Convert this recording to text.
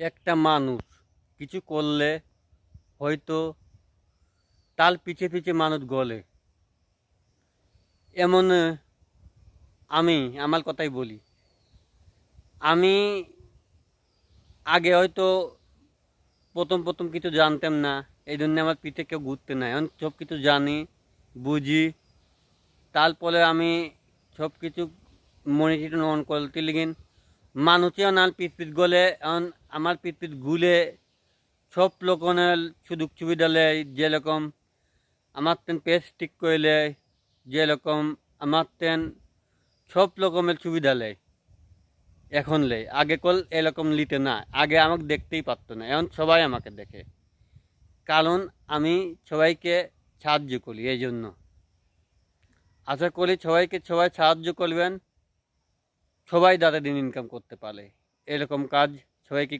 একটা মানুষ কিছু করলে হয়তো তার পিছে পিছে মানুষ গলে। এমন আমি আমার কথাই বলি। আমি আগে হয়তো প্রথম কিছু জানতাম না, এই জন্য আমার পিঠে কেউ ঘুরতে নাই। এখন সব কিছু জানি, বুঝি। তারপরে আমি সব কিছু মনিটর অন করতে লিগিন মানুষও না পিট গলে। এখন আমার পিট গুলে সব লোকনের সুযোগ সুবিধা লেয়, যেরকম আমার তেন পেজ ঠিক করলে, যেরকম আমার তেন সব রকমের সুবিধা লেয়। এখন লেয়, আগে কল এরকম লিতে না। আগে আমাকে দেখতেই পারতো না, এখন সবাই আমাকে দেখে। কারণ আমি সবাইকে সাহায্য করি। এই জন্য আশা করি সবাই সাহায্য করবেন, সবাই দাদা দিন ইনকাম করতে পারে। এরকম কাজ সবাইকে